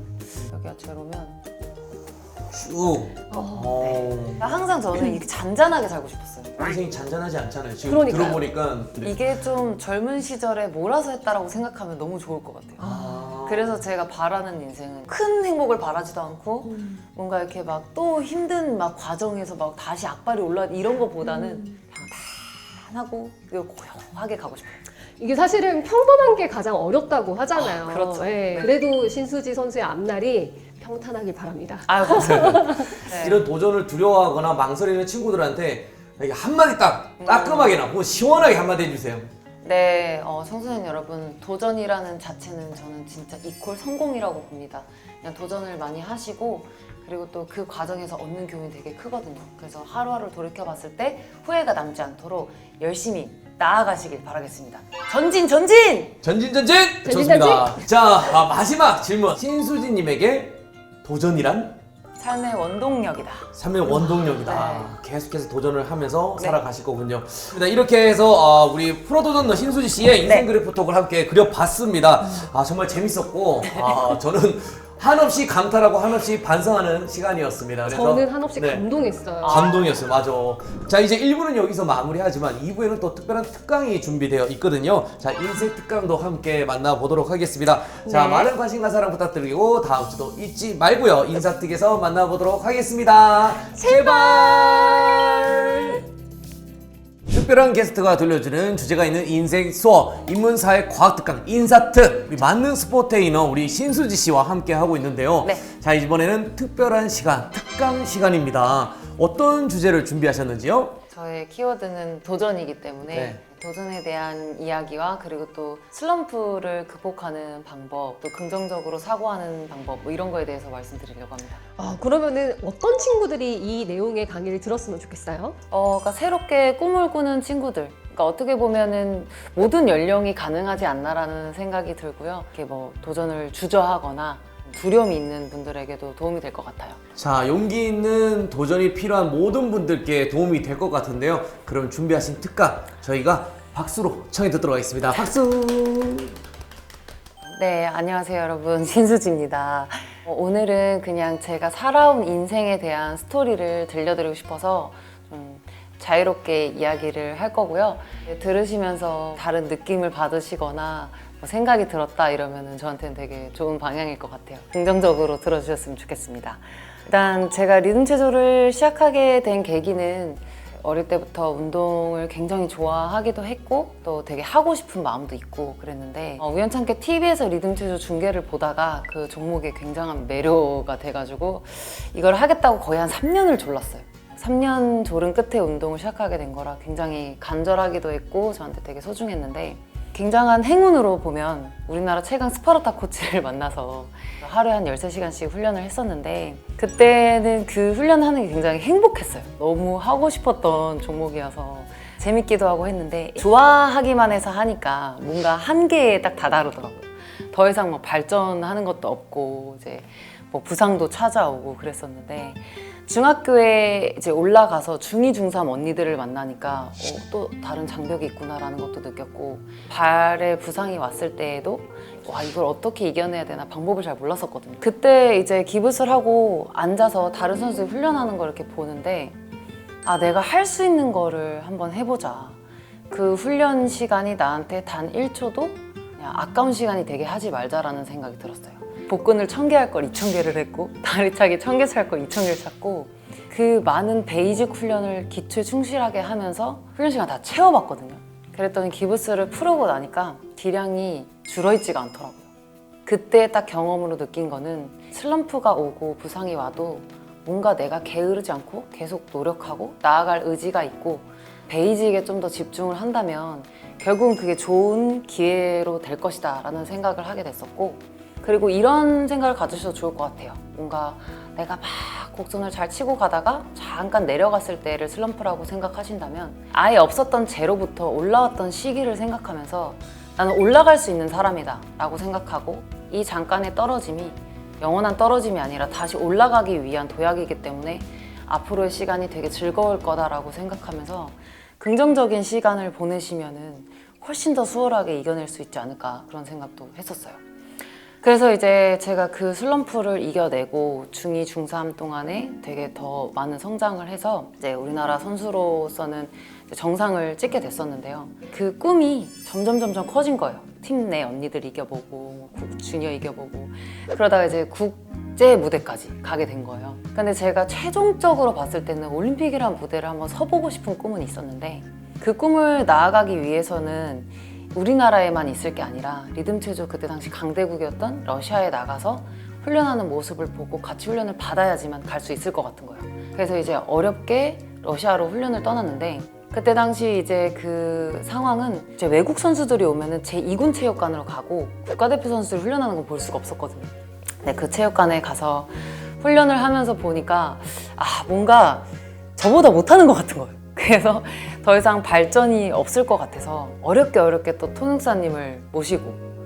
여기가 제로면 쭉. 항상 저는 이렇게 잔잔하게 살고 싶었어요. 인생이 잔잔하지 않잖아요. 지금 그러니까요. 들어보니까. 네. 이게 좀 젊은 시절에 몰아서 했다라고 생각하면 너무 좋을 것 같아요. 그래서 제가 바라는 인생은 큰 행복을 바라지도 않고 뭔가 이렇게 막 또 힘든 막 과정에서 막 다시 악발이 올라 이런 거보다는 그냥 단하고 고요하게 가고 싶어요. 이게 사실은 평범한 게 가장 어렵다고 하잖아요. 그렇죠. 네. 네. 그래도 신수지 선수의 앞날이 평탄하길 바랍니다. 아유, 감사합니다. 네. 이런 도전을 두려워하거나 망설이는 친구들한테 이렇게 한마디 따끔하게나 혹은 시원하게 한마디 해주세요. 네, 청소년 여러분, 도전이라는 자체는 저는 진짜 이퀄 성공이라고 봅니다. 그냥 도전을 많이 하시고 그리고 또 그 과정에서 얻는 교훈이 되게 크거든요. 그래서 하루하루 돌이켜봤을 때 후회가 남지 않도록 열심히 나아가시길 바라겠습니다. 전진! 전진! 전진, 좋습니다. 자, 마지막 질문. 신수진님에게 도전이란? 삶의 원동력이다. 삶의 원동력이다. 네. 계속해서 도전을 하면서 네. 살아가실 거군요. 이렇게 해서 우리 프로도전러 신수지 씨의 인생 네. 그래프톡을 함께 그려봤습니다. 정말 재밌었고 저는 한없이 감탄하고 한없이 반성하는 시간이었습니다. 그래서 저는 한없이 네. 감동했어요. 감동이었어요. 맞아. 자, 이제 1부는 여기서 마무리하지만 2부에는 또 특별한 특강이 준비되어 있거든요. 자, 인생 특강도 함께 만나보도록 하겠습니다. 자, 네. 많은 관심과 사랑 부탁드리고 다음 주도 잊지 말고요. 인사특에서 만나보도록 하겠습니다. 제발! 특별한 게스트가 들려주는 주제가 있는 인생 수업, 인문사회 과학특강, 인사특, 우리 만능 스포테이너 우리 신수지 씨와 함께 하고 있는데요. 네. 자, 이번에는 특별한 시간, 특강 시간입니다. 어떤 주제를 준비하셨는지요? 저의 키워드는 도전이기 때문에 네. 도전에 대한 이야기와 그리고 또 슬럼프를 극복하는 방법, 또 긍정적으로 사고하는 방법 뭐 이런 거에 대해서 말씀드리려고 합니다. 그러면은 어떤 친구들이 이 내용의 강의를 들었으면 좋겠어요? 그러니까 새롭게 꿈을 꾸는 친구들. 그러니까 어떻게 보면은 모든 연령이 가능하지 않나라는 생각이 들고요. 이렇게 뭐 도전을 주저하거나 두려움이 있는 분들에게도 도움이 될 것 같아요. 자, 용기 있는 도전이 필요한 모든 분들께 도움이 될 것 같은데요. 그럼 준비하신 특강 저희가 박수로 청해 듣도록 하겠습니다. 박수! 네, 안녕하세요 여러분. 신수지입니다. 오늘은 그냥 제가 살아온 인생에 대한 스토리를 들려드리고 싶어서 좀 자유롭게 이야기를 할 거고요. 들으시면서 다른 느낌을 받으시거나 뭐 생각이 들었다 이러면 저한테는 되게 좋은 방향일 것 같아요. 긍정적으로 들어주셨으면 좋겠습니다. 일단 제가 리듬 체조를 시작하게 된 계기는 어릴 때부터 운동을 굉장히 좋아하기도 했고 또 되게 하고 싶은 마음도 있고 그랬는데 우연찮게 TV에서 리듬 체조 중계를 보다가 그 종목에 굉장한 매료가 돼가지고 이걸 하겠다고 거의 한 3년을 졸랐어요. 3년 졸은 끝에 운동을 시작하게 된 거라 굉장히 간절하기도 했고 저한테 되게 소중했는데 굉장한 행운으로 보면 우리나라 최강 스파르타 코치를 만나서 하루에 한 13시간씩 훈련을 했었는데 그때는 그 훈련하는 게 굉장히 행복했어요. 너무 하고 싶었던 종목이어서 재밌기도 하고 했는데 좋아하기만 해서 하니까 뭔가 한계에 딱 다다르더라고요. 더 이상 뭐 발전하는 것도 없고 이제 뭐 부상도 찾아오고 그랬었는데 중학교에 이제 올라가서 중2, 중3 언니들을 만나니까 또 다른 장벽이 있구나라는 것도 느꼈고 발에 부상이 왔을 때에도 와 이걸 어떻게 이겨내야 되나 방법을 잘 몰랐었거든요. 그때 이제 기붓을 하고 앉아서 다른 선수들이 훈련하는 걸 이렇게 보는데 내가 할 수 있는 거를 한번 해보자. 그 훈련 시간이 나한테 단 1초도 그냥 아까운 시간이 되게 하지 말자라는 생각이 들었어요. 복근을 1000개 할 걸 2000개를 했고 다리 차기 1000개 찰 걸 2000개를 찼고 그 많은 베이직 훈련을 기초에 충실하게 하면서 훈련 시간 다 채워봤거든요. 그랬더니 기부스를 풀고 나니까 기량이 줄어있지가 않더라고요. 그때 딱 경험으로 느낀 거는 슬럼프가 오고 부상이 와도 뭔가 내가 게으르지 않고 계속 노력하고 나아갈 의지가 있고 베이직에 좀 더 집중을 한다면 결국은 그게 좋은 기회로 될 것이다 라는 생각을 하게 됐었고, 그리고 이런 생각을 가지셔도 좋을 것 같아요. 뭔가 내가 막 곡선을 잘 치고 가다가 잠깐 내려갔을 때를 슬럼프라고 생각하신다면 아예 없었던 제로부터 올라왔던 시기를 생각하면서 나는 올라갈 수 있는 사람이다 라고 생각하고 이 잠깐의 떨어짐이 영원한 떨어짐이 아니라 다시 올라가기 위한 도약이기 때문에 앞으로의 시간이 되게 즐거울 거다라고 생각하면서 긍정적인 시간을 보내시면은 훨씬 더 수월하게 이겨낼 수 있지 않을까 그런 생각도 했었어요. 그래서 이제 제가 그 슬럼프를 이겨내고 중2, 중3 동안에 되게 더 많은 성장을 해서 이제 우리나라 선수로서는 이제 정상을 찍게 됐었는데요. 그 꿈이 점점 커진 거예요. 팀 내 언니들 이겨보고 주니어 이겨보고 그러다가 이제 국제 무대까지 가게 된 거예요. 근데 제가 최종적으로 봤을 때는 올림픽이란 무대를 한번 서보고 싶은 꿈은 있었는데 그 꿈을 나아가기 위해서는 우리나라에만 있을 게 아니라 리듬체조 그때 당시 강대국이었던 러시아에 나가서 훈련하는 모습을 보고 같이 훈련을 받아야지만 갈 수 있을 것 같은 거예요. 그래서 이제 어렵게 러시아로 훈련을 떠났는데 그때 당시 이제 그 상황은 이제 외국 선수들이 오면은 제2군 체육관으로 가고 국가대표 선수들이 훈련하는 건 볼 수가 없었거든요. 근데 그 체육관에 가서 훈련을 하면서 보니까 뭔가 저보다 못하는 것 같은 거예요. 그래서 더 이상 발전이 없을 것 같아서 어렵게 또 통역사님을 모시고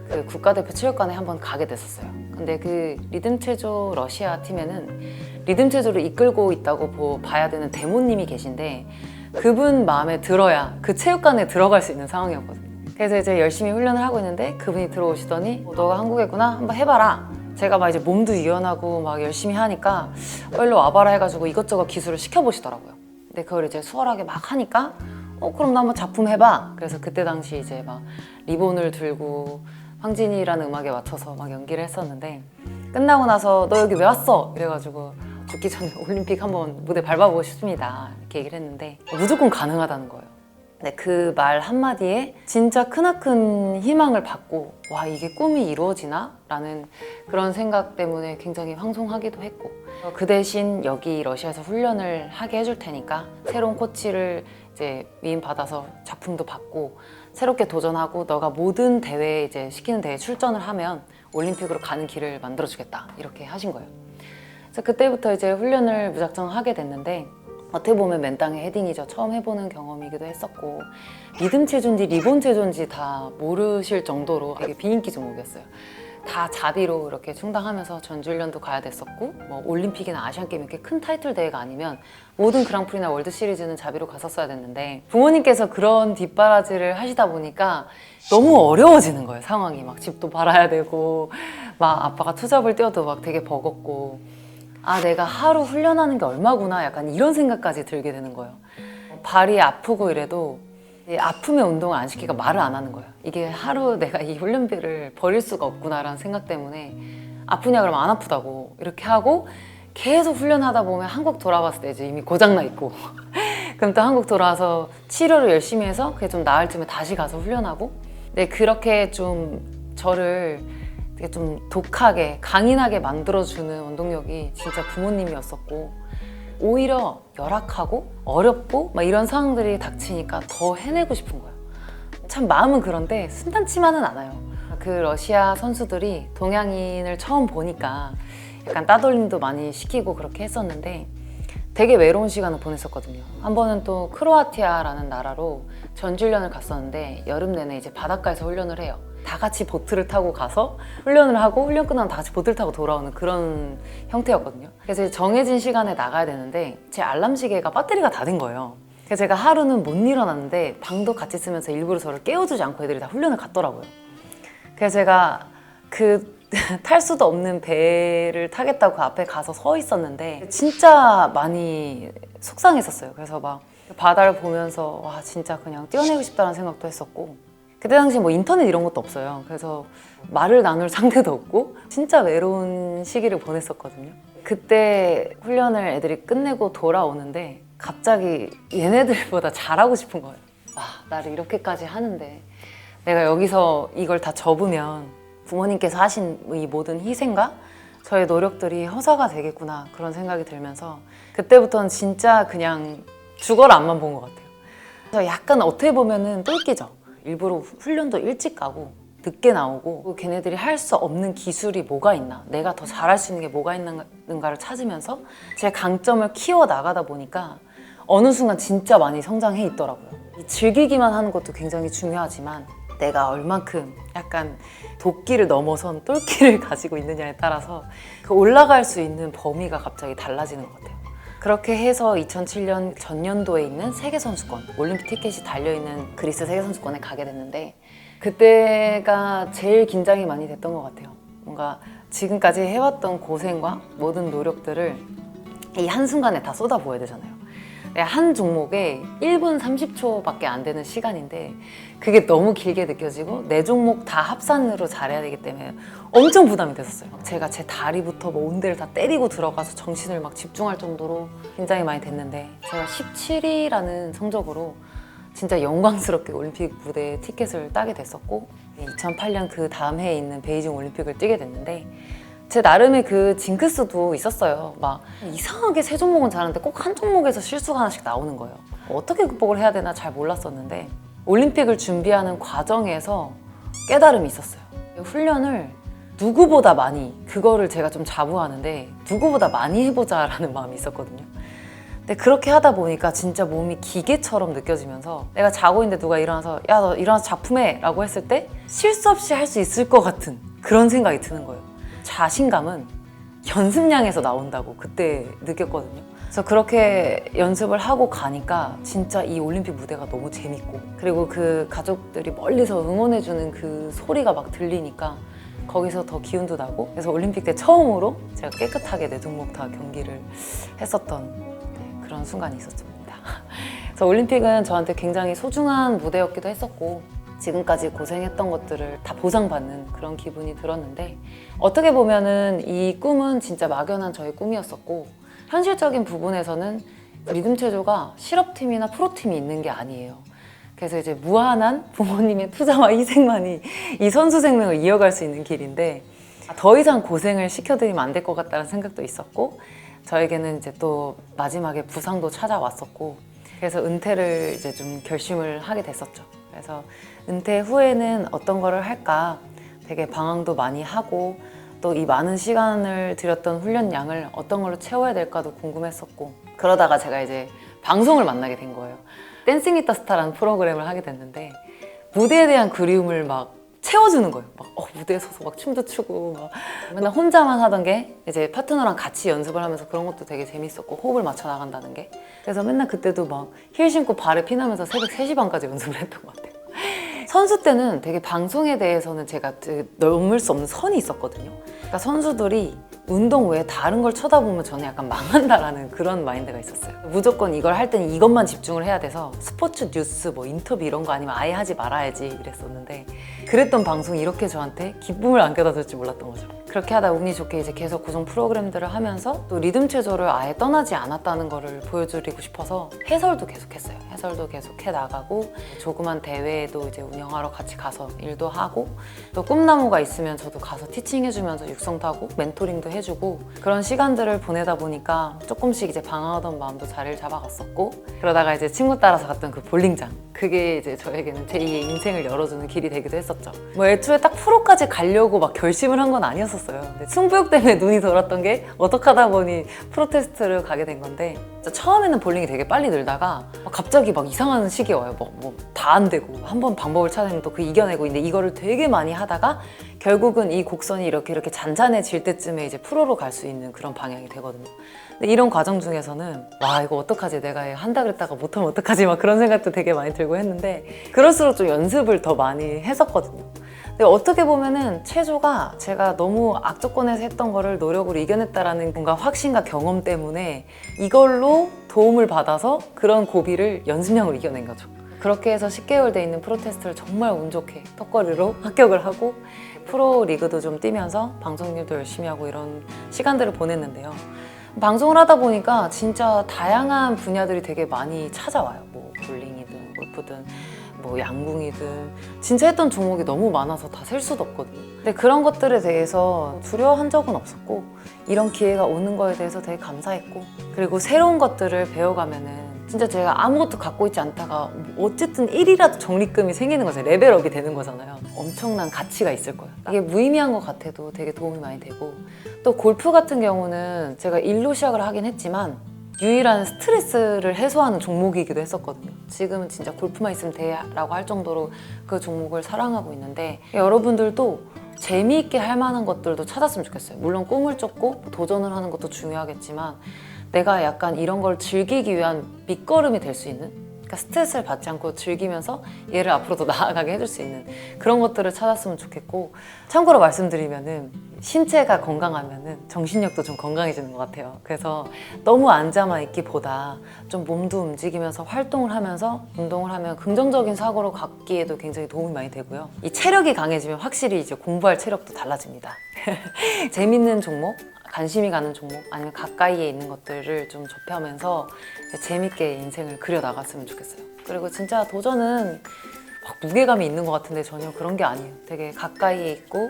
그 국가대표 체육관에 한번 가게 됐었어요. 근데 그 리듬체조 러시아 팀에는 리듬체조를 이끌고 있다고 봐야 되는 대모님이 계신데 그분 마음에 들어야 그 체육관에 들어갈 수 있는 상황이었거든요. 그래서 이제 열심히 훈련을 하고 있는데 그분이 들어오시더니 너가 한국애구나 한번 해봐라. 제가 막 이제 몸도 유연하고 막 열심히 하니까 일로 와봐라 해가지고 이것저것 기술을 시켜보시더라고요. 근데 그걸 이제 수월하게 막 하니까 그럼 나 한번 작품 해봐. 그래서 그때 당시 이제 막 리본을 들고 황진이라는 음악에 맞춰서 막 연기를 했었는데 끝나고 나서 너 여기 왜 왔어? 이래가지고 죽기 전에 올림픽 한번 무대 밟아보고 싶습니다. 이렇게 얘기를 했는데 무조건 가능하다는 거예요. 근데 그 말 한마디에 진짜 크나큰 희망을 받고 와 이게 꿈이 이루어지나? 라는 그런 생각 때문에 굉장히 황송하기도 했고 그 대신 여기 러시아에서 훈련을 하게 해줄 테니까 새로운 코치를 이제 위임받아서 작품도 받고 새롭게 도전하고 너가 모든 대회에 이제 시키는 대회에 출전을 하면 올림픽으로 가는 길을 만들어주겠다 이렇게 하신 거예요. 그래서 그때부터 이제 훈련을 무작정 하게 됐는데 어떻게 보면 맨땅에 헤딩이죠. 처음 해보는 경험이기도 했었고 리듬 체조인지 리본 체조인지 다 모르실 정도로 되게 비인기 종목이었어요. 다 자비로 이렇게 충당하면서 전주훈련도 가야 됐었고 뭐 올림픽이나 아시안게임 이렇게 큰 타이틀 대회가 아니면 모든 그랑프리나 월드시리즈는 자비로 갔었어야 됐는데 부모님께서 그런 뒷바라지를 하시다 보니까 너무 어려워지는 거예요. 상황이 막 집도 팔아야 되고 막 아빠가 투잡을 뛰어도 막 되게 버겁고 내가 하루 훈련하는 게 얼마구나 약간 이런 생각까지 들게 되는 거예요. 발이 아프고 이래도 아프면 운동을 안 시키니까 말을 안 하는 거예요. 이게 하루 내가 이 훈련비를 버릴 수가 없구나라는 생각 때문에 아프냐 그러면 안 아프다고 이렇게 하고 계속 훈련하다 보면 한국 돌아왔을 때 이제 이미 고장나 있고 그럼 또 한국 돌아와서 치료를 열심히 해서 그게 좀 나을 쯤에 다시 가서 훈련하고 그렇게 좀 저를 되게 좀 독하게 강인하게 만들어주는 원동력이 진짜 부모님이었었고 오히려 열악하고 어렵고 막 이런 상황들이 닥치니까 더 해내고 싶은 거예요. 참 마음은 그런데 순탄치만은 않아요. 그 러시아 선수들이 동양인을 처음 보니까 약간 따돌림도 많이 시키고 그렇게 했었는데 되게 외로운 시간을 보냈었거든요. 한 번은 또 크로아티아라는 나라로 전지훈련을 갔었는데 여름 내내 이제 바닷가에서 훈련을 해요. 다 같이 보트를 타고 가서 훈련을 하고 훈련 끝나면 다 같이 보트를 타고 돌아오는 그런 형태였거든요. 그래서 정해진 시간에 나가야 되는데 제 알람 시계가 배터리가 다 된 거예요. 그래서 제가 하루는 못 일어났는데 방도 같이 쓰면서 일부러 저를 깨워주지 않고 애들이 다 훈련을 갔더라고요. 그래서 제가 그 탈 수도 없는 배를 타겠다고 그 앞에 가서 서 있었는데 진짜 많이 속상했었어요. 그래서 막 바다를 보면서 와 진짜 그냥 뛰어내고 싶다는 생각도 했었고 그때 당시 뭐 인터넷 이런 것도 없어요. 그래서 말을 나눌 상대도 없고 진짜 외로운 시기를 보냈었거든요. 그때 훈련을 애들이 끝내고 돌아오는데 갑자기 얘네들보다 잘하고 싶은 거예요. 와, 나를 이렇게까지 하는데 내가 여기서 이걸 다 접으면 부모님께서 하신 이 모든 희생과 저의 노력들이 허사가 되겠구나 그런 생각이 들면서 그때부터는 진짜 그냥 죽어라 앞만 본 것 같아요. 그래서 약간 어떻게 보면은 똘끼죠. 일부러 훈련도 일찍 가고 늦게 나오고 걔네들이 할 수 없는 기술이 뭐가 있나, 내가 더 잘할 수 있는 게 뭐가 있는가를 찾으면서 제 강점을 키워 나가다 보니까 어느 순간 진짜 많이 성장해 있더라고요. 즐기기만 하는 것도 굉장히 중요하지만 내가 얼만큼 약간 도끼를 넘어선 똘끼를 가지고 있느냐에 따라서 그 올라갈 수 있는 범위가 갑자기 달라지는 것 같아요. 그렇게 해서 2007년 전년도에 있는 세계선수권, 올림픽 티켓이 달려있는 그리스 세계선수권에 가게 됐는데 그때가 제일 긴장이 많이 됐던 것 같아요. 뭔가 지금까지 해왔던 고생과 모든 노력들을 이 한순간에 다 쏟아부어야 되잖아요. 한 종목에 1분 30초밖에 안 되는 시간인데 그게 너무 길게 느껴지고 내 종목 다 합산으로 잘해야 되기 때문에 엄청 부담이 됐었어요. 제가 제 다리부터 뭐 온데를 다 때리고 들어가서 정신을 막 집중할 정도로 긴장이 많이 됐는데 제가 17위라는 성적으로 진짜 영광스럽게 올림픽 무대에 티켓을 따게 됐었고 2008년 그 다음 해에 있는 베이징 올림픽을 뛰게 됐는데 제 나름의 그 징크스도 있었어요. 막 이상하게 세 종목은 잘하는데 꼭 한 종목에서 실수가 하나씩 나오는 거예요. 어떻게 극복을 해야 되나 잘 몰랐었는데 올림픽을 준비하는 과정에서 깨달음이 있었어요. 훈련을 누구보다 많이, 그거를 제가 좀 자부하는데 누구보다 많이 해보자라는 마음이 있었거든요. 근데 그렇게 하다 보니까 진짜 몸이 기계처럼 느껴지면서 내가 자고 있는데 누가 일어나서 야, 너 일어나서 작품해 라고 했을 때 실수 없이 할 수 있을 것 같은 그런 생각이 드는 거예요. 자신감은 연습량에서 나온다고 그때 느꼈거든요. 그래서 그렇게 연습을 하고 가니까 진짜 이 올림픽 무대가 너무 재밌고 그리고 그 가족들이 멀리서 응원해주는 그 소리가 막 들리니까 거기서 더 기운도 나고 그래서 올림픽 때 처음으로 제가 깨끗하게 내 종목 다 경기를 했었던 그런 순간이 있었습니다. 그래서 올림픽은 저한테 굉장히 소중한 무대였기도 했었고 지금까지 고생했던 것들을 다 보상받는 그런 기분이 들었는데 어떻게 보면은 이 꿈은 진짜 막연한 저의 꿈이었었고 현실적인 부분에서는 리듬 체조가 실업팀이나 프로팀이 있는 게 아니에요. 그래서 이제 무한한 부모님의 투자와 희생만이 이 선수 생명을 이어갈 수 있는 길인데 더 이상 고생을 시켜드리면 안 될 것 같다는 생각도 있었고 저에게는 이제 또 마지막에 부상도 찾아왔었고 그래서 은퇴를 이제 좀 결심을 하게 됐었죠. 그래서 은퇴 후에는 어떤 거를 할까 되게 방황도 많이 하고 또 이 많은 시간을 들였던 훈련량을 어떤 걸로 채워야 될까도 궁금했었고 그러다가 제가 이제 방송을 만나게 된 거예요. 댄싱 위더 스타라는 프로그램을 하게 됐는데 무대에 대한 그리움을 막 채워주는 거예요. 막 무대에 서서 막 춤도 추고 막 맨날 혼자만 하던 게 이제 파트너랑 같이 연습을 하면서 그런 것도 되게 재밌었고 호흡을 맞춰 나간다는 게 그래서 맨날 그때도 막 힐 신고 발에 피나면서 새벽 3시 반까지 연습을 했던 것 같아요. 선수 때는 되게 방송에 대해서는 제가 넘을 수 없는 선이 있었거든요. 그러니까 선수들이 운동 외에 다른 걸 쳐다보면 저는 약간 망한다라는 그런 마인드가 있었어요. 무조건 이걸 할 때는 이것만 집중을 해야 돼서 스포츠 뉴스 뭐 인터뷰 이런 거 아니면 아예 하지 말아야지 이랬었는데 그랬던 방송이 이렇게 저한테 기쁨을 안겨다 줄지 몰랐던 거죠. 그렇게 하다 운이 좋게 이제 계속 고정 프로그램들을 하면서 또 리듬 체조를 아예 떠나지 않았다는 거를 보여드리고 싶어서 해설도 계속했어요. 해설도 계속 해 나가고 조그만 대회에도 이제 운영하러 같이 가서 일도 하고 또 꿈나무가 있으면 저도 가서 티칭해주면서 육성도 하고 멘토링도 해주고 그런 시간들을 보내다 보니까 조금씩 이제 방황하던 마음도 자리를 잡아갔었고 그러다가 이제 친구 따라서 갔던 그 볼링장 그게 이제 저에게는 제2의 인생을 열어주는 길이 되기도 했었죠. 뭐 애초에 딱 프로까지 가려고 막 결심을 한 건 아니었었어요. 근데 승부욕 때문에 눈이 돌았던 게 어떻게 하다 보니 프로 테스트를 가게 된 건데 처음에는 볼링이 되게 빨리 늘다가 갑자기 막 이상한 시기에 와요. 뭐 다 안 되고 한번 방법을 찾으면 또 그 이겨내고 근데 이거를 되게 많이 하다가 결국은 이 곡선이 이렇게 잔잔해질 때쯤에 이제 프로로 갈 수 있는 그런 방향이 되거든요. 근데 이런 과정 중에서는 와 이거 어떡하지 내가 한다 그랬다가 못하면 어떡하지 막 그런 생각도 되게 많이 들고 했는데 그럴수록 좀 연습을 더 많이 했었거든요. 근데 어떻게 보면은 체조가 제가 너무 악조건에서 했던 거를 노력으로 이겨냈다라는 뭔가 확신과 경험 때문에 이걸로 도움을 받아서 그런 고비를 연습량으로 이겨낸 거죠. 그렇게 해서 10개월 돼 있는 프로 테스트를 정말 운 좋게 턱걸이로 합격을 하고 프로 리그도 좀 뛰면서 방송일도 열심히 하고 이런 시간들을 보냈는데요. 방송을 하다 보니까 진짜 다양한 분야들이 되게 많이 찾아와요. 뭐 볼링이든 골프든 뭐 양궁이든 진짜 했던 종목이 너무 많아서 다 셀 수도 없거든요. 근데 그런 것들에 대해서 두려워한 적은 없었고 이런 기회가 오는 거에 대해서 되게 감사했고 그리고 새로운 것들을 배워가면은 진짜 제가 아무것도 갖고 있지 않다가 어쨌든 1이라도 적립금이 생기는 거잖아요. 레벨업이 되는 거잖아요. 엄청난 가치가 있을 거예요. 이게 무의미한 것 같아도 되게 도움이 많이 되고 또 골프 같은 경우는 제가 일로 시작을 하긴 했지만 유일한 스트레스를 해소하는 종목이기도 했었거든요. 지금은 진짜 골프만 있으면 돼라고 할 정도로 그 종목을 사랑하고 있는데 여러분들도 재미있게 할 만한 것들도 찾았으면 좋겠어요. 물론 꿈을 쫓고 도전을 하는 것도 중요하겠지만 내가 약간 이런 걸 즐기기 위한 밑거름이 될 수 있는 그러니까 스트레스를 받지 않고 즐기면서 얘를 앞으로 더 나아가게 해줄 수 있는 그런 것들을 찾았으면 좋겠고 참고로 말씀드리면은 신체가 건강하면은 정신력도 좀 건강해지는 것 같아요. 그래서 너무 앉아만 있기보다 좀 몸도 움직이면서 활동을 하면서 운동을 하면 긍정적인 사고로 갖기에도 굉장히 도움이 많이 되고요. 이 체력이 강해지면 확실히 이제 공부할 체력도 달라집니다. 재밌는 종목 관심이 가는 종목 아니면 가까이에 있는 것들을 좀 접하면서 재밌게 인생을 그려나갔으면 좋겠어요. 그리고 진짜 도전은 막 무게감이 있는 것 같은데 전혀 그런 게 아니에요. 되게 가까이에 있고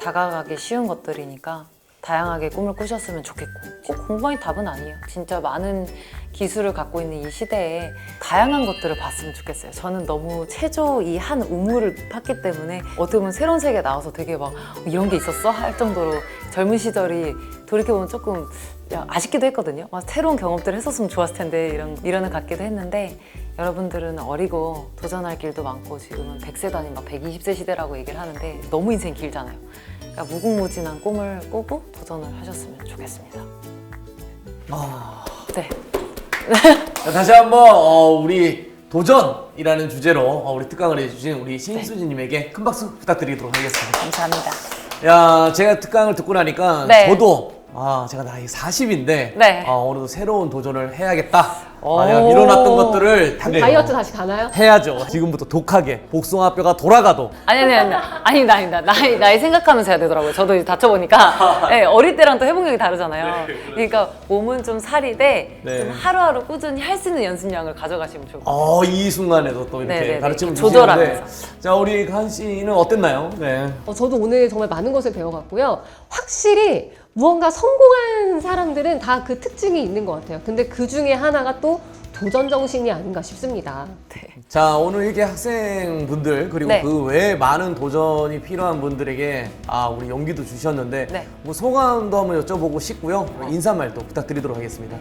다가가기 쉬운 것들이니까 다양하게 꿈을 꾸셨으면 좋겠고 꼭 공부만이 답은 아니에요. 진짜 많은 기술을 갖고 있는 이 시대에 다양한 것들을 봤으면 좋겠어요. 저는 너무 체조 이 한 우물을 팠기 때문에 어떻게 보면 새로운 세계에 나와서 되게 막 이런 게 있었어? 할 정도로 젊은 시절이 돌이켜보면 조금 아쉽기도 했거든요. 새로운 경험들을 했었으면 좋았을 텐데 이런 미련을 갖기도 했는데 여러분들은 어리고 도전할 길도 많고 지금은 100세도 아닌 막 120세 시대라고 얘기를 하는데 너무 인생 길잖아요. 그러니까 무궁무진한 꿈을 꾸고 도전을 하셨으면 좋겠습니다. 네. 자, 다시 한번 우리 도전이라는 주제로 우리 특강을 해주신 우리 신수진님에게 큰 박수 부탁드리도록 하겠습니다. 감사합니다. 야, 제가 특강을 듣고 나니까 네. 저도 제가 나이 40인데 네. 오늘도 새로운 도전을 해야겠다. 내가 미뤄놨던 것들을 다이어트 다시 가나요? 해야죠. 지금부터 독하게 복숭아뼈가 돌아가도 아니다. 나이 생각하면서 해야 되더라고요. 저도 이제 다쳐보니까 네, 어릴 때랑 또 회복력이 다르잖아요. 그러니까 몸은 좀 살이되 네. 좀 하루하루 꾸준히 할 수 있는 연습량을 가져가시면 좋을 것 같아요. 이 순간에도 또 이렇게 네네네. 가르침을 조절하면서. 주시는데 자, 우리 간 씨는 어땠나요? 네. 저도 오늘 정말 많은 것을 배워갔고요. 확실히 무언가 성공한 사람들은 다 그 특징이 있는 것 같아요. 근데 그 중에 하나가 또 도전 정신이 아닌가 싶습니다. 자, 오늘 이렇게 학생분들 그리고 네. 그 외에 많은 도전이 필요한 분들에게 우리 용기도 주셨는데 네. 뭐 소감도 한번 여쭤보고 싶고요. 인사말도 부탁드리도록 하겠습니다.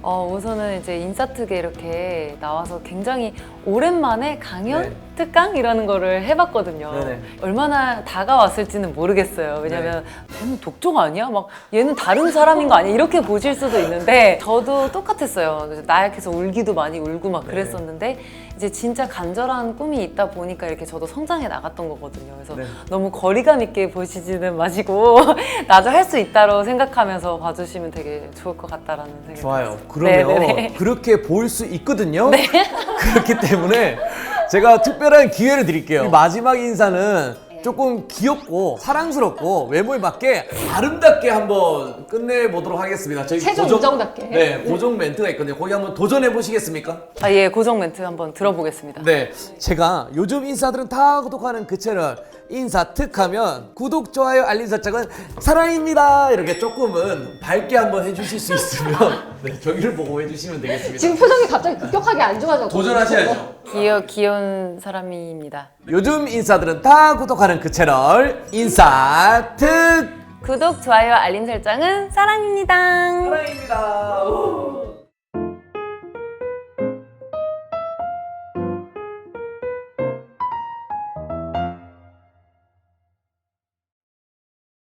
우선은 이제 인사특에 이렇게 나와서 굉장히 오랜만에 강연? 네. 특강이라는 거를 해봤거든요. 네네. 얼마나 다가왔을지는 모르겠어요. 왜냐면 얘는 독종 아니야? 막 얘는 다른 사람인 거 아니야? 이렇게 보실 수도 있는데 저도 똑같았어요. 나약해서 울기도 많이 울고 막 그랬었는데 이제 진짜 간절한 꿈이 있다 보니까 이렇게 저도 성장해 나갔던 거거든요. 그래서 네. 너무 거리감 있게 보시지는 마시고 나도 할 수 있다고 생각하면서 봐주시면 되게 좋을 것 같다라는 생각이 좋아요. 들었어요. 그러면 네네네. 그렇게 볼 수 있거든요. 그렇기 때문에 제가 특별한 기회를 드릴게요. 이 마지막 인사는 조금 귀엽고 사랑스럽고 외모에 맞게 아름답게 한번 끝내보도록 하겠습니다. 저희 최종 인정답게. 네, 고정 멘트가 있거든요. 거기 한번 도전해 보시겠습니까? 예, 고정 멘트 한번 들어보겠습니다. 네, 제가 요즘 인사들은 다 구독하는 그 채널 인사특 하면 구독, 좋아요, 알림 설정은 사랑입니다. 이렇게 조금은 밝게 한번 해주실 수 있으면 네, 저기를 보고 해주시면 되겠습니다. 지금 표정이 갑자기 급격하게 안 좋아졌고 도전하셔야죠. 귀여운 사람입니다. 요즘 인사들은 다 구독하는 그 채널 인사특. 구독, 좋아요, 알림 설정은 사랑입니다.